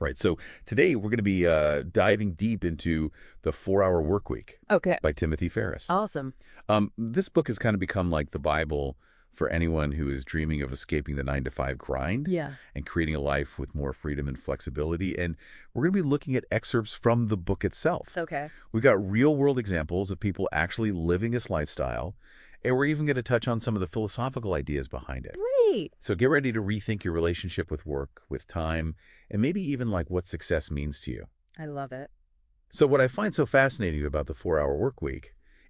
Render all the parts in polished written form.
Right. So today we're going to be diving deep into The 4-Hour Workweek Okay. by Timothy Ferriss. Awesome. This book has kind of become like the Bible for anyone who is dreaming of escaping the 9-to-5 grind Yeah. and creating a life with more freedom and flexibility. And we're going to be looking at excerpts from the book itself. Okay. We've got real-world examples of people actually living this lifestyle, and we're even going to touch on some of the philosophical ideas behind it. Great. So get ready to rethink your relationship with work, with time, and maybe even like what success means to you. I love it. So what I find so fascinating about the 4-Hour Workweek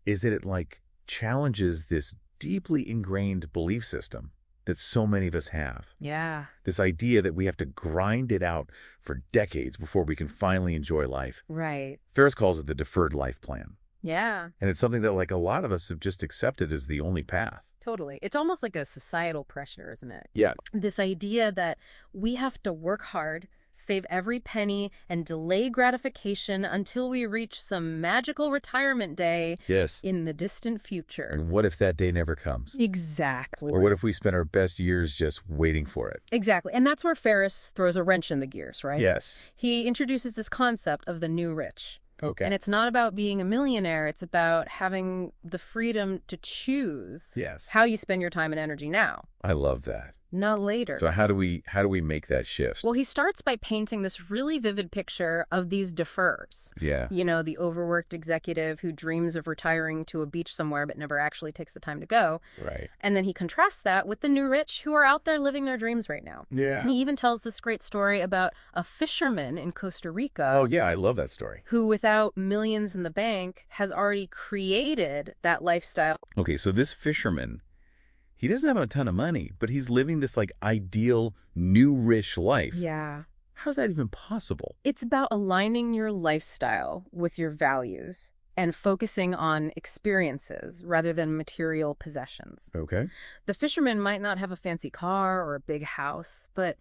is that it like challenges this deeply ingrained belief system that so many of us have. Yeah. This idea that we have to grind it out for decades before we can finally enjoy life. Right. Ferriss calls it the deferred life plan. Yeah. And it's something that like a lot of us have just accepted as the only path. Totally. It's almost like a societal pressure, isn't it? Yeah. This idea that we have to work hard, save every penny, and delay gratification until we reach some magical retirement day Yes. in the distant future. And what if that day never comes? Exactly. Or what if we spend our best years just waiting for it? Exactly. And that's where Ferriss throws a wrench in the gears, right? Yes. He introduces this concept of the new rich. Okay. And it's not about being a millionaire. It's about having the freedom to choose Yes. how you spend your time and energy now, I love that. not later. So how do we make that shift? Well, he starts by painting this really vivid picture of these defers. Yeah. You know, the overworked executive who dreams of retiring to a beach somewhere but never actually takes the time to go. Right. And then he contrasts that with the new rich who are out there living their dreams right now. Yeah. And he even tells this great story about a fisherman in Costa Rica. Oh, yeah. I love that story. Who, without millions in the bank, has already created that lifestyle. Okay. So this fisherman, he doesn't have a ton of money, but he's living this like ideal new rich life. Yeah. How's that even possible? It's about aligning your lifestyle with your values and focusing on experiences rather than material possessions. Okay. The fisherman might not have a fancy car or a big house, but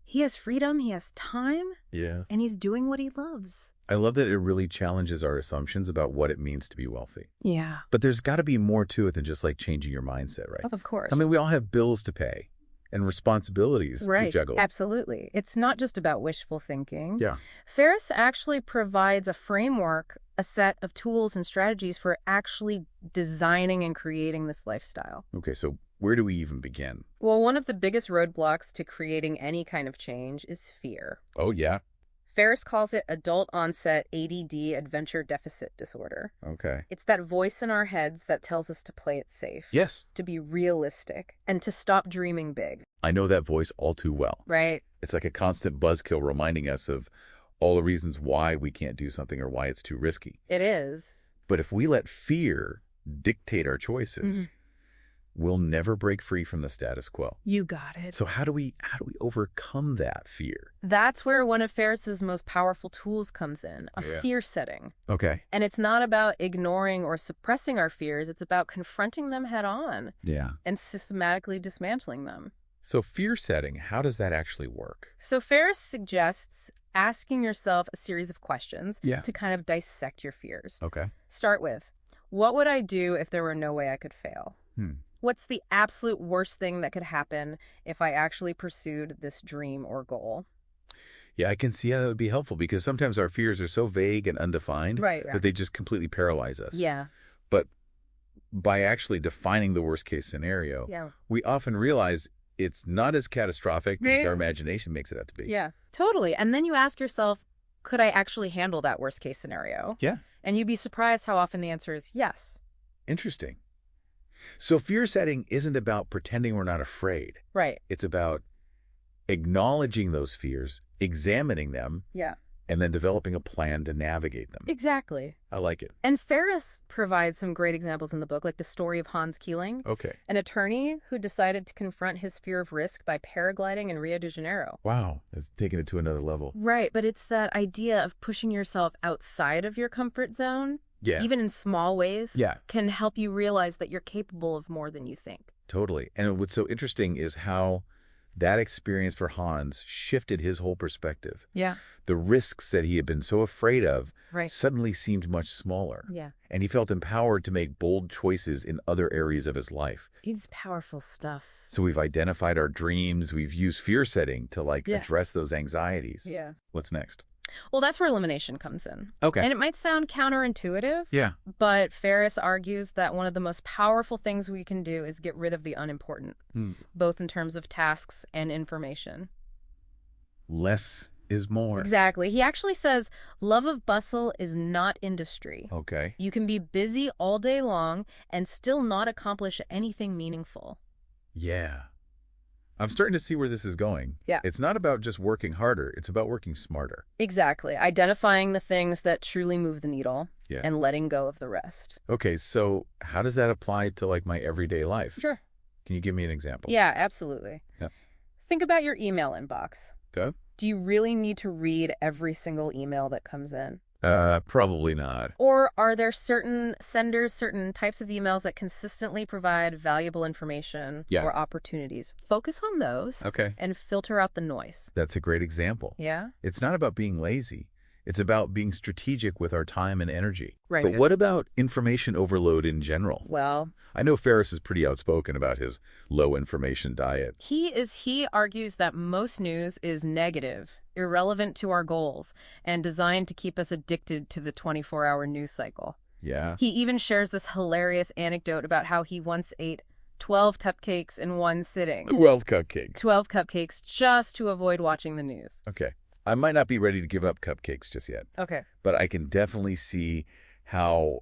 he has freedom, he has time, Yeah. and he's doing what he loves. I love that it really challenges our assumptions about what it means to be wealthy. Yeah. But there's got to be more to it than just like changing your mindset, right? Of course. I mean, we all have bills to pay and responsibilities to Right. juggle. Absolutely. It's not just about wishful thinking. Yeah. Ferriss actually provides a framework, a set of tools and strategies for actually designing and creating this lifestyle. Okay, so where do we even begin? Well, one of the biggest roadblocks to creating any kind of change is fear. Oh, yeah. Ferriss calls it adult onset ADD, adventure deficit disorder. Okay. It's that voice in our heads that tells us to play it safe, Yes. to be realistic, and to stop dreaming big, I know that voice all too well. right? It's like a constant buzzkill reminding us of all the reasons why we can't do something or why it's too risky. It is. But if we let fear dictate our choices, we'll never break free from the status quo. You got it. So how do we overcome that fear? That's where one of Ferriss's most powerful tools comes in, a Yeah. fear setting. Okay. And it's not about ignoring or suppressing our fears. It's about confronting them head on Yeah. and systematically dismantling them. So fear setting, how does that actually work? So Ferriss suggests asking yourself a series of questions Yeah. to kind of dissect your fears. Okay. Start with, what would I do if there were no way I could fail? Hmm. What's the absolute worst thing that could happen if I actually pursued this dream or goal? Yeah, I can see how that would be helpful because sometimes our fears are so vague and undefined Right. that they just completely paralyze us. Yeah. But by actually defining the worst case scenario, Yeah. we often realize it's not as catastrophic as Right. our imagination makes it out to be. Yeah, totally. And then you ask yourself, could I actually handle that worst case scenario? Yeah. And you'd be surprised how often the answer is yes. Interesting. So fear setting isn't about pretending we're not afraid. Right. It's about acknowledging those fears, examining them, Yeah. and then developing a plan to navigate them. Exactly. I like it. And Ferriss provides some great examples in the book, like the story of Hans Keeling, Okay. an attorney who decided to confront his fear of risk by paragliding in Rio de Janeiro. Wow. That's taking it to another level. Right, but it's that idea of pushing yourself outside of your comfort zone, Yeah. even in small ways, Yeah. can help you realize that you're capable of more than you think. Totally. And what's so interesting is how That experience for Hans shifted his whole perspective. Yeah. The risks that he had been so afraid of Right. suddenly seemed much smaller. Yeah. And he felt empowered to make bold choices in other areas of his life. It's powerful stuff. So we've identified our dreams. We've used fear setting to Yeah. address those anxieties. Yeah. What's next? Well, that's where elimination comes in. Okay. And it might sound counterintuitive, Yeah. but Ferriss argues that one of the most powerful things we can do is get rid of the unimportant, both in terms of tasks and information. Less is more. Exactly. He actually says love of bustle is not industry. Okay. You can be busy all day long and still not accomplish anything meaningful. Yeah. I'm starting to see where this is going. Yeah. It's not about just working harder. It's about working smarter. Exactly. Identifying the things that truly move the needle Yeah. and letting go of the rest. Okay, so how does that apply to my everyday life? Sure. Can you give me an example? Yeah, absolutely. Yeah. Think about your email inbox. Okay. Do you really need to read every single email that comes in? Probably not. Or are there certain senders, certain types of emails that consistently provide valuable information or opportunities? Focus on those Okay. and filter out the noise. That's a great example. Yeah? It's not about being lazy. It's about being strategic with our time and energy. Right. But what about information overload in general? Well, I know Ferriss is pretty outspoken about his low information diet. he argues that most news is negative, irrelevant to our goals, and designed to keep us addicted to the 24-hour news cycle. Yeah. He even shares this hilarious anecdote about how he once ate 12 cupcakes in one sitting. 12 cupcakes. 12 cupcakes just to avoid watching the news. Okay. I might not be ready to give up cupcakes just yet. Okay. But I can definitely see how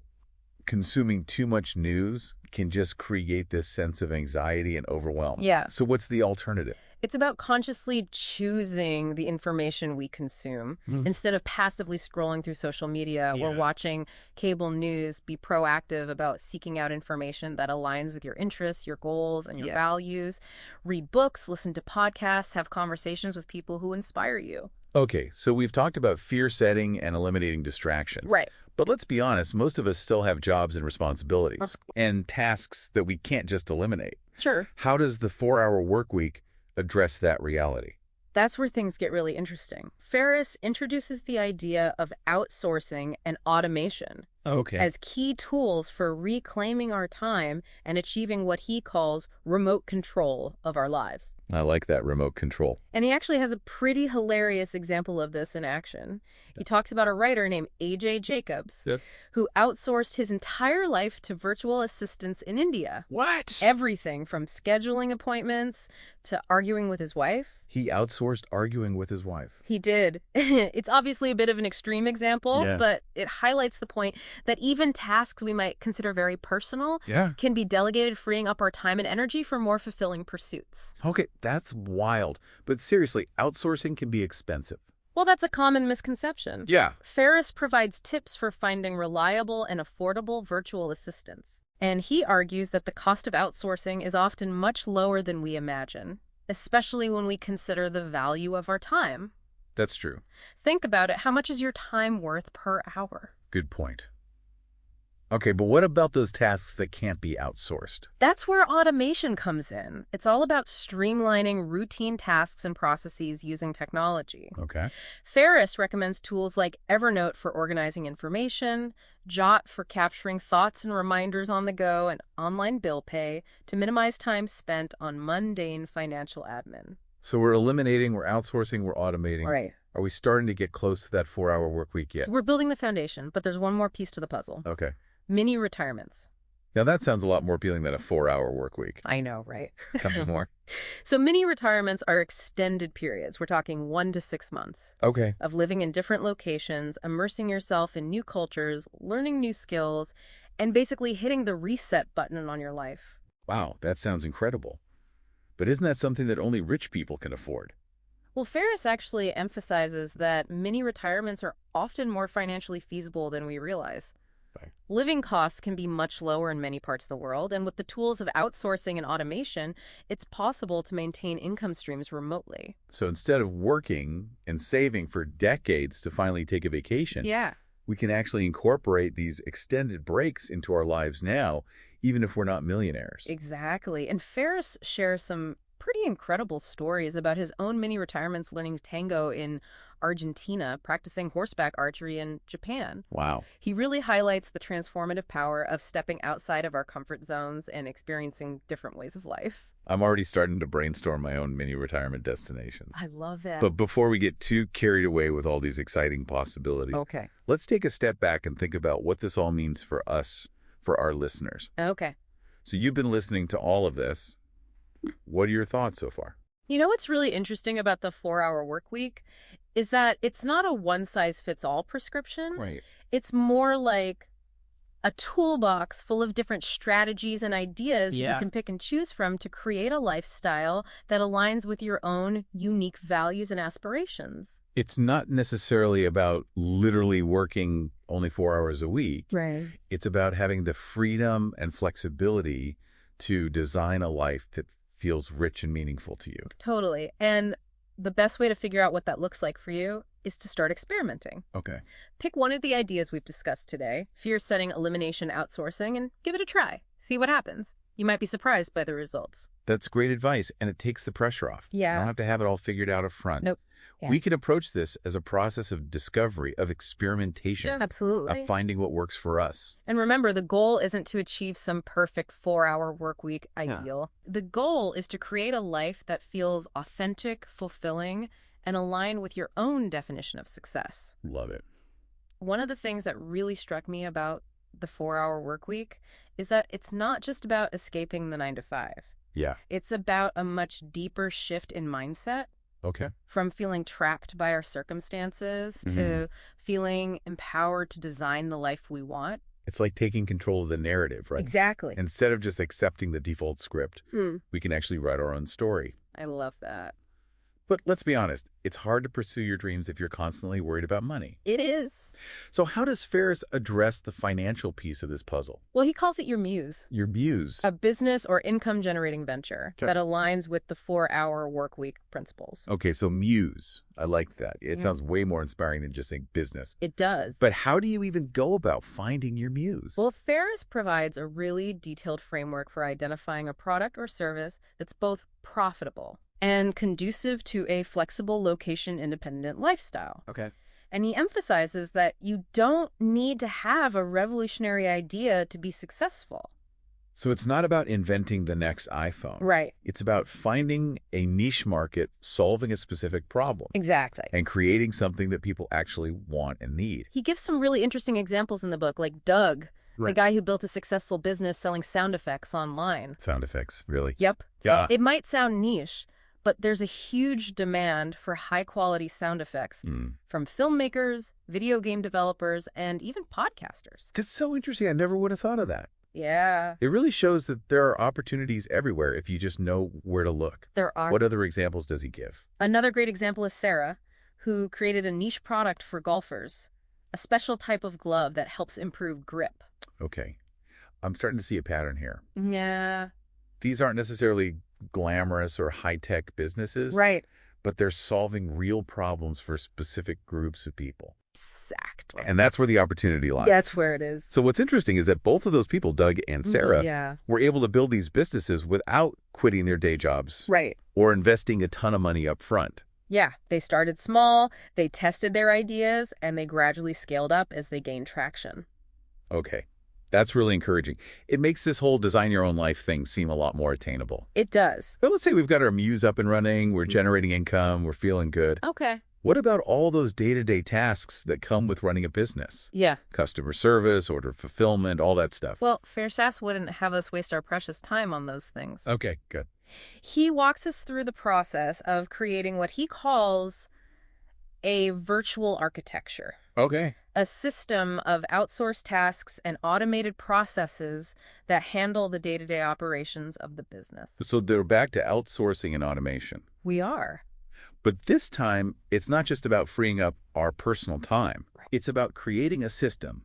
consuming too much news can just create this sense of anxiety and overwhelm. Yeah. So what's the alternative? It's about consciously choosing the information we consume. Instead of passively scrolling through social media or watching cable news. Be proactive about seeking out information that aligns with your interests, your goals, and your values. Read books, listen to podcasts, have conversations with people who inspire you. Okay, so we've talked about fear setting and eliminating distractions. Right. But let's be honest, most of us still have jobs and responsibilities and tasks that we can't just eliminate. Sure. How does the 4-hour work week address that reality? That's where things get really interesting. Ferriss introduces the idea of outsourcing and automation as key tools for reclaiming our time and achieving what he calls remote control of our lives. I like that, remote control. And he actually has a pretty hilarious example of this in action. He talks about a writer named A.J. Jacobs who outsourced his entire life to virtual assistants in India. What? Everything from scheduling appointments to arguing with his wife. He outsourced arguing with his wife. He did. It's obviously a bit of an extreme example, but it highlights the point that even tasks we might consider very personal can be delegated, freeing up our time and energy for more fulfilling pursuits. Okay, that's wild. But seriously, outsourcing can be expensive. Well, that's a common misconception. Yeah. Ferriss provides tips for finding reliable and affordable virtual assistants. And he argues that the cost of outsourcing is often much lower than we imagine, especially when we consider the value of our time. That's true. Think about it. How much is your time worth per hour? Good point. Okay, but what about those tasks that can't be outsourced? That's where automation comes in. It's all about streamlining routine tasks and processes using technology. Okay. Ferriss recommends tools like Evernote for organizing information, Jot for capturing thoughts and reminders on the go, and online bill pay to minimize time spent on mundane financial admin. So we're eliminating, we're outsourcing, we're automating. Right. Are we starting to get close to that 4-hour work week yet? So we're building the foundation, but there's one more piece to the puzzle. Okay. Mini retirements. Now that sounds a lot more appealing than a 4-hour work week. I know, right? Tell me more. So mini retirements are extended periods. We're talking 1 to 6 months. Okay. Of living in different locations, immersing yourself in new cultures, learning new skills, and basically hitting the reset button on your life. Wow, that sounds incredible. But isn't that something that only rich people can afford? Well, Ferriss actually emphasizes that mini retirements are often more financially feasible than we realize. Right. Living costs can be much lower in many parts of the world, and with the tools of outsourcing and automation, it's possible to maintain income streams remotely. So instead of working and saving for decades to finally take a vacation, we can actually incorporate these extended breaks into our lives now, even if we're not millionaires. Exactly. And Ferriss shares some pretty incredible stories about his own mini retirements, learning tango in Argentina, practicing horseback archery in Japan. Wow. He really highlights the transformative power of stepping outside of our comfort zones and experiencing different ways of life. I'm already starting to brainstorm my own mini retirement destinations. I love it. But before we get too carried away with all these exciting possibilities, Okay. let's take a step back and think about what this all means for us, for our listeners. Okay. So you've been listening to all of this. What are your thoughts so far? You know what's really interesting about the 4-hour work week is that it's not a one-size-fits-all prescription. Right. It's more like a toolbox full of different strategies and ideas that you can pick and choose from to create a lifestyle that aligns with your own unique values and aspirations. It's not necessarily about literally working only 4 hours a week. Right. It's about having the freedom and flexibility to design a life that feels rich and meaningful to you. Totally. And the best way to figure out what that looks like for you is to start experimenting. Okay. Pick one of the ideas we've discussed today, fear setting, elimination, outsourcing, and give it a try. See what happens. You might be surprised by the results. That's great advice, and it takes the pressure off. Yeah. You don't have to have it all figured out up front. Nope. Yeah. We can approach this as a process of discovery, of experimentation, Absolutely. of finding what works for us. And remember, the goal isn't to achieve some perfect 4-hour work week ideal. The goal is to create a life that feels authentic, fulfilling, and aligned with your own definition of success. Love it. One of the things that really struck me about the 4-hour work week is that it's not just about escaping the 9 to 5. Yeah. It's about a much deeper shift in mindset. Okay. From feeling trapped by our circumstances to feeling empowered to design the life we want. It's like taking control of the narrative, right? Exactly. Instead of just accepting the default script, we can actually write our own story. I love that. But let's be honest, it's hard to pursue your dreams if you're constantly worried about money. It is. So how does Ferriss address the financial piece of this puzzle? Well, he calls it your muse. Your muse. A business or income-generating venture that aligns with the 4-hour work week principles. Okay, so muse. I like that. It sounds way more inspiring than just saying business. It does. But how do you even go about finding your muse? Well, Ferriss provides a really detailed framework for identifying a product or service that's both profitable and conducive to a flexible, location-independent lifestyle. Okay. And he emphasizes that you don't need to have a revolutionary idea to be successful. So it's not about inventing the next iPhone. Right. It's about finding a niche market, solving a specific problem. Exactly. And creating something that people actually want and need. He gives some really interesting examples in the book, like Doug, the guy who built a successful business selling sound effects online. Sound effects, really? Yep. Yeah. It might sound niche, but there's a huge demand for high-quality sound effects from filmmakers, video game developers, and even podcasters. That's so interesting. I never would have thought of that. Yeah. It really shows that there are opportunities everywhere if you just know where to look. There are. What other examples does he give? Another great example is Sarah, who created a niche product for golfers, a special type of glove that helps improve grip. Okay. I'm starting to see a pattern here. Yeah. These aren't necessarily glamorous or high-tech businesses. Right. But they're solving real problems for specific groups of people. Exactly. And that's where the opportunity lies. That's where it is. So what's interesting is that both of those people, Doug and Sarah, were able to build these businesses without quitting their day jobs. Right. Or investing a ton of money up front. Yeah. They started small, they tested their ideas, and they gradually scaled up as they gained traction. Okay. That's really encouraging. It makes this whole design your own life thing seem a lot more attainable. It does. But let's say we've got our muse up and running, we're generating income, we're feeling good. Okay. What about all those day-to-day tasks that come with running a business? Yeah. Customer service, order fulfillment, all that stuff. Well, Ferriss wouldn't have us waste our precious time on those things. Okay, good. He walks us through the process of creating what he calls a virtual architecture. Okay. A system of outsourced tasks and automated processes that handle the day-to-day operations of the business. So they're back to outsourcing and automation. We are. But this time, it's not just about freeing up our personal time. It's about creating a system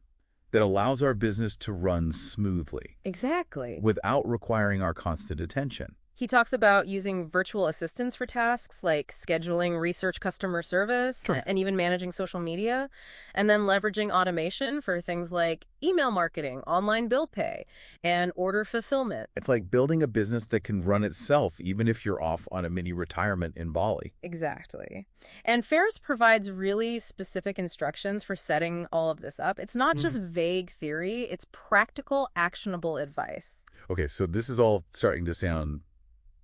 that allows our business to run smoothly. Exactly. Without requiring our constant attention. He talks about using virtual assistants for tasks like scheduling research customer service Sure. and even managing social media, and then leveraging automation for things like email marketing, online bill pay, and order fulfillment. It's like building a business that can run itself even if you're off on a mini retirement in Bali. Exactly. And Ferriss provides really specific instructions for setting all of this up. It's not just vague theory, it's practical, actionable advice. Okay, so this is all starting to sound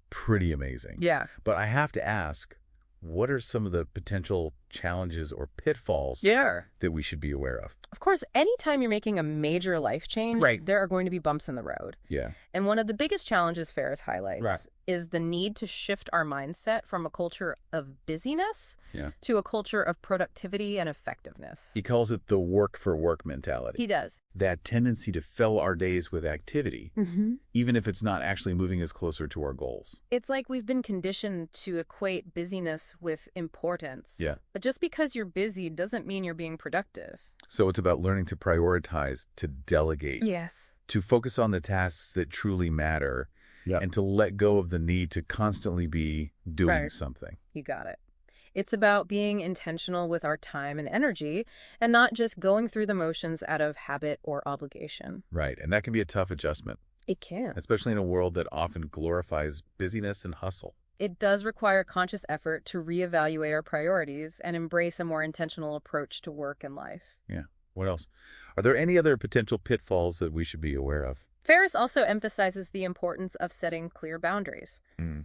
pretty amazing. Yeah. But I have to ask, what are some of the potential challenges or pitfalls Yeah. that we should be aware of? Of course, anytime you're making a major life change, Right. there are going to be bumps in the road. Yeah. And one of the biggest challenges Ferriss highlights Right. is the need to shift our mindset from a culture of busyness Yeah. to a culture of productivity and effectiveness. He calls it the work for work mentality. He does. That tendency to fill our days with activity, even if it's not actually moving us closer to our goals. It's like we've been conditioned to equate busyness with importance. Yeah. But just because you're busy doesn't mean you're being productive. So it's about learning to prioritize, to delegate, Yes. to focus on the tasks that truly matter, and to let go of the need to constantly be doing Right. something. You got it. It's about being intentional with our time and energy and not just going through the motions out of habit or obligation. Right, and that can be a tough adjustment, It can. especially in a world that often glorifies busyness and hustle. It does require conscious effort to reevaluate our priorities and embrace a more intentional approach to work and life. Yeah. What else? Are there any other potential pitfalls that we should be aware of? Ferriss also emphasizes the importance of setting clear boundaries,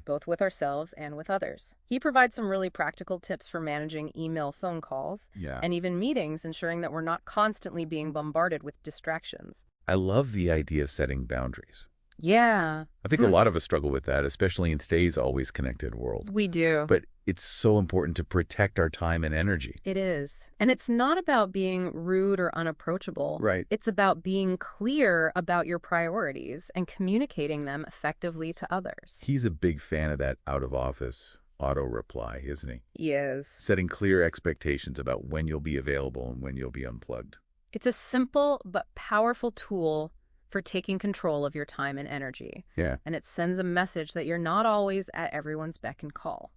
both with ourselves and with others. He provides some really practical tips for managing email, phone calls, Yeah. and even meetings, ensuring that we're not constantly being bombarded with distractions. I love the idea of setting boundaries. Yeah, I think a lot of us struggle with that, especially in today's always connected world. we do. But it's so important to protect our time and energy. It is. And it's not about being rude or unapproachable. Right. It's about being clear about your priorities and communicating them effectively to others. He's a big fan of that out-of-office auto reply, isn't he? He is. Setting clear expectations about when you'll be available and when you'll be unplugged. It's a simple but powerful tool for taking control of your time and energy. Yeah. And it sends a message that you're not always at everyone's beck and call.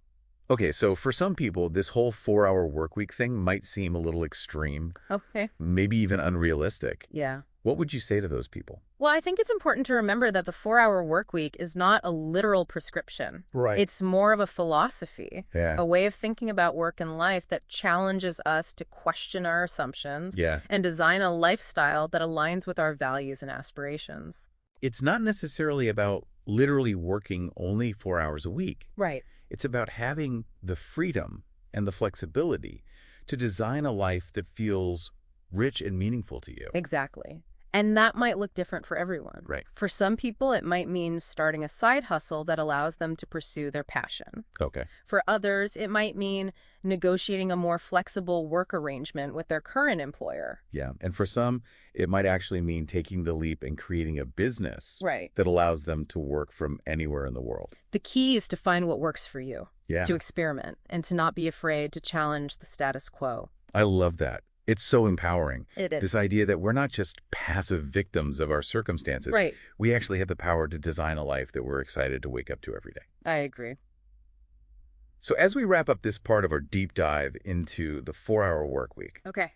Okay, so for some people, this whole 4-hour workweek thing might seem a little extreme, Okay. maybe even unrealistic. Yeah. What would you say to those people? Well, I think it's important to remember that the 4-hour work week is not a literal prescription. Right. It's more of a philosophy, Yeah. a way of thinking about work and life that challenges us to question our assumptions Yeah. and design a lifestyle that aligns with our values and aspirations. It's not necessarily about literally working only 4 hours a week. Right. It's about having the freedom and the flexibility to design a life that feels rich and meaningful to you. Exactly. And that might look different for everyone. Right. For some people, it might mean starting a side hustle that allows them to pursue their passion. Okay. For others, it might mean negotiating a more flexible work arrangement with their current employer. Yeah. And for some, it might actually mean taking the leap and creating a business Right. that allows them to work from anywhere in the world. The key is to find what works for you, Yeah. to experiment, and to not be afraid to challenge the status quo. I love that. It's so empowering. It is. This idea that we're not just passive victims of our circumstances. Right. We actually have the power to design a life that we're excited to wake up to every day. I agree. So as we wrap up this part of our deep dive into the 4-hour work week, Okay.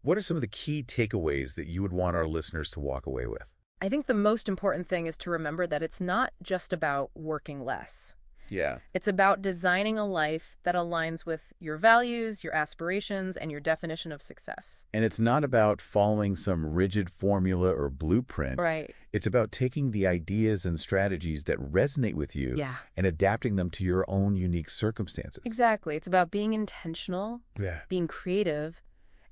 what are some of the key takeaways that you would want our listeners to walk away with? I think the most important thing is to remember that it's not just about working less. Yeah. It's about designing a life that aligns with your values, your aspirations, and your definition of success. And it's not about following some rigid formula or blueprint. Right. It's about taking the ideas and strategies that resonate with you Yeah. and adapting them to your own unique circumstances. Exactly. It's about being intentional, Yeah. being creative,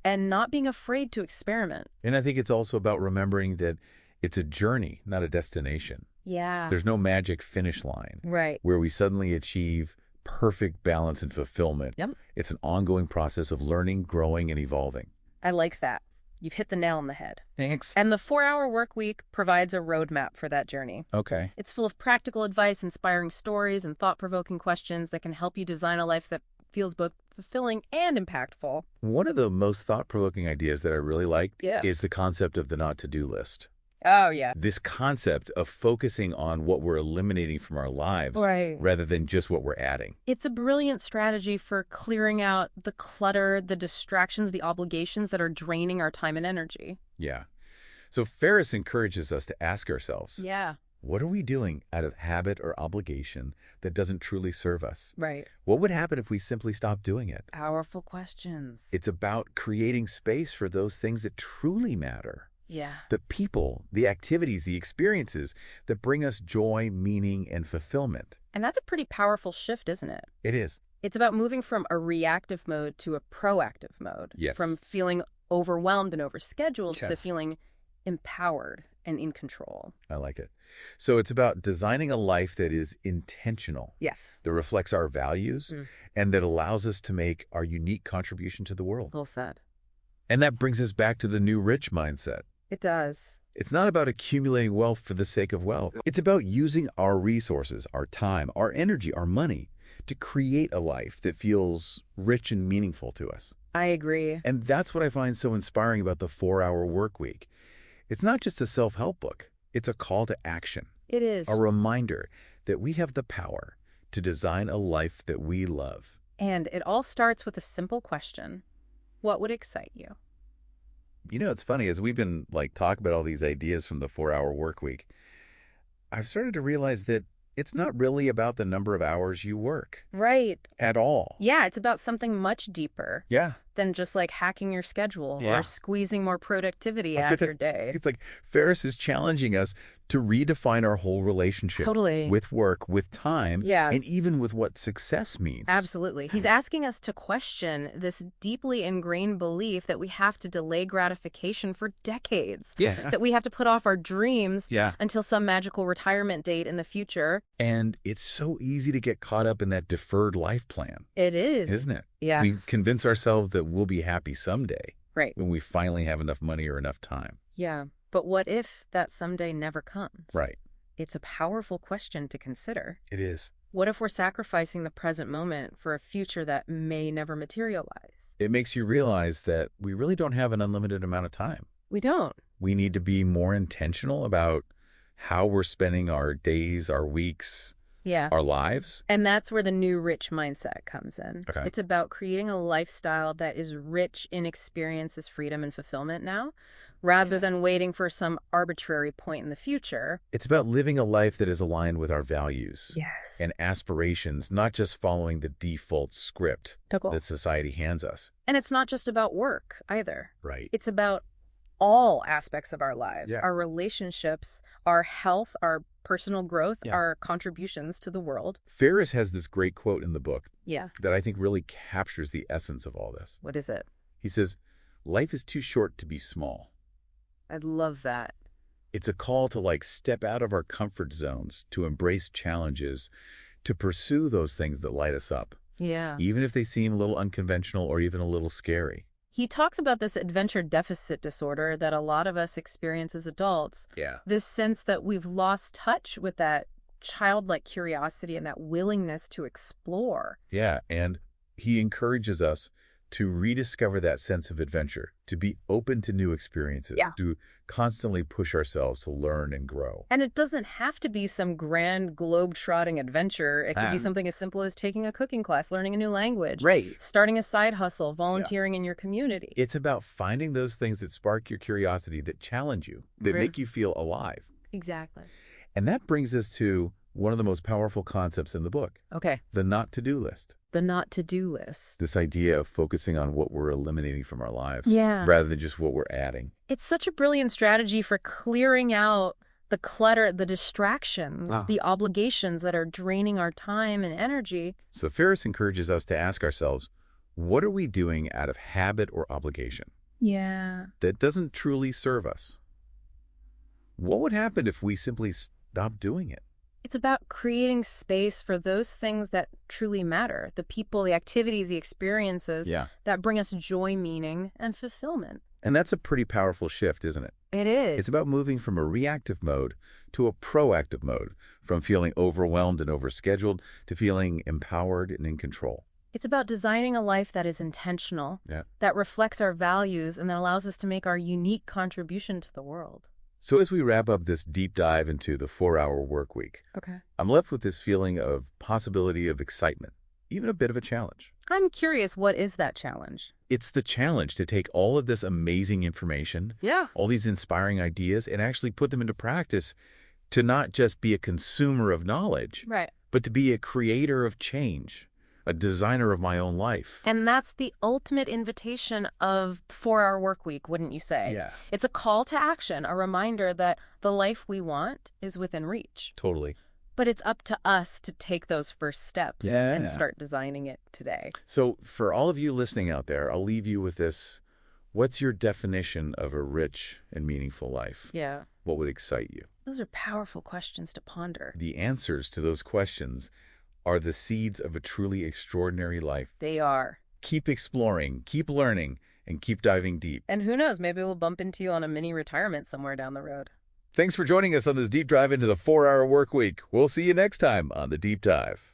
and not being afraid to experiment. And I think it's also about remembering that it's a journey, not a destination. Yeah. There's no magic finish line Right. where we suddenly achieve perfect balance and fulfillment. Yep. It's an ongoing process of learning, growing, and evolving. I like that. You've hit the nail on the head. Thanks. And the 4-hour work week provides a roadmap for that journey. Okay. It's full of practical advice, inspiring stories, and thought-provoking questions that can help you design a life that feels both fulfilling and impactful. One of the most thought-provoking ideas that I really like Yeah. is the concept of the not-to-do list. Oh, yeah. This concept of focusing on what we're eliminating from our lives Right. rather than just what we're adding. It's a brilliant strategy for clearing out the clutter, the distractions, the obligations that are draining our time and energy. Yeah. So Ferriss encourages us to ask ourselves, Yeah. what are we doing out of habit or obligation that doesn't truly serve us? Right. What would happen if we simply stopped doing it? Powerful questions. It's about creating space for those things that truly matter. Yeah. The people, the activities, the experiences that bring us joy, meaning, and fulfillment. And that's a pretty powerful shift, isn't it? It is. It's about moving from a reactive mode to a proactive mode. Yes. From feeling overwhelmed and overscheduled Yeah. to feeling empowered and in control. I like it. So it's about designing a life that is intentional, Yes. that reflects our values, and that allows us to make our unique contribution to the world. Well said. And that brings us back to the new rich mindset. It does. It's not about accumulating wealth for the sake of wealth. It's about using our resources, our time, our energy, our money to create a life that feels rich and meaningful to us. I agree. And that's what I find so inspiring about the 4-Hour Workweek. It's not just a self-help book. It's a call to action, It is. a reminder that we have the power to design a life that we love. And it all starts with a simple question. What would excite you? You know, it's funny, as we've been talking about all these ideas from the 4-Hour Workweek, I've started to realize that it's not really about the number of hours you work Right. at all. Yeah, it's about something much deeper Yeah. than just hacking your schedule Yeah. or squeezing more productivity I out get your that. day. It's like Ferriss is challenging us to redefine our whole relationship Totally. with work, with time, Yeah. and even with what success means. Absolutely. He's asking us to question this deeply ingrained belief that we have to delay gratification for decades. Yeah. That we have to put off our dreams Yeah. until some magical retirement date in the future. And it's so easy to get caught up in that deferred life plan, It is. isn't it? Yeah. We convince ourselves that we'll be happy someday Right. when we finally have enough money or enough time. Yeah. But what if that someday never comes? Right. It's a powerful question to consider. It is. What if we're sacrificing the present moment for a future that may never materialize? It makes you realize that we really don't have an unlimited amount of time. We don't. We need to be more intentional about how we're spending our days, our weeks, Yeah. our lives. And that's where the new rich mindset comes in. Okay. It's about creating a lifestyle that is rich in experiences, freedom, and fulfillment now, rather than waiting for some arbitrary point in the future. It's about living a life that is aligned with our values Yes. and aspirations, not just following the default script that society hands us. And it's not just about work either. Right. It's about all aspects of our lives, Yeah. our relationships, our health, our personal growth, Yeah. our contributions to the world. Ferriss has this great quote in the book Yeah. that I think really captures the essence of all this. What is it? He says, life is too short to be small. I love that. It's a call to step out of our comfort zones, to embrace challenges, to pursue those things that light us up, Yeah. even if they seem a little unconventional or even a little scary. He talks about this adventure deficit disorder that a lot of us experience as adults. Yeah. This sense that we've lost touch with that childlike curiosity and that willingness to explore. Yeah, and he encourages us to rediscover that sense of adventure, to be open to new experiences, Yeah. to constantly push ourselves to learn and grow. And it doesn't have to be some grand globe-trotting adventure. It could be something as simple as taking a cooking class, learning a new language, Right. starting a side hustle, volunteering in your community. It's about finding those things that spark your curiosity, that challenge you, that Right. make you feel alive. Exactly. And that brings us to one of the most powerful concepts in the book, Okay. the not-to-do list. The not-to-do list. This idea of focusing on what we're eliminating from our lives Yeah. rather than just what we're adding. It's such a brilliant strategy for clearing out the clutter, the distractions, the obligations that are draining our time and energy. So Ferriss encourages us to ask ourselves, what are we doing out of habit or obligation Yeah. that doesn't truly serve us? What would happen if we simply stopped doing it? It's about creating space for those things that truly matter, the people, the activities, the experiences that bring us joy, meaning, and fulfillment. And that's a pretty powerful shift, isn't it? It is. It's about moving from a reactive mode to a proactive mode, from feeling overwhelmed and overscheduled to feeling empowered and in control. It's about designing a life that is intentional, that reflects our values, and that allows us to make our unique contribution to the world. So as we wrap up this deep dive into the 4-hour work week, Okay. I'm left with this feeling of possibility of excitement, even a bit of a challenge. I'm curious, what is that challenge? It's the challenge to take all of this amazing information, Yeah. all these inspiring ideas, and actually put them into practice, to not just be a consumer of knowledge, Right. but to be a creator of change, a designer of my own life. And that's the ultimate invitation of 4-hour work week, wouldn't you say? Yeah. It's a call to action, a reminder that the life we want is within reach. Totally. But it's up to us to take those first steps Yeah. and start designing it today. So for all of you listening out there, I'll leave you with this. What's your definition of a rich and meaningful life? Yeah. What would excite you? Those are powerful questions to ponder. The answers to those questions are the seeds of a truly extraordinary life. They are. Keep exploring, keep learning, and keep diving deep. And who knows, maybe we'll bump into you on a mini retirement somewhere down the road. Thanks for joining us on this deep dive into the 4-hour work week. We'll see you next time on The Deep Dive.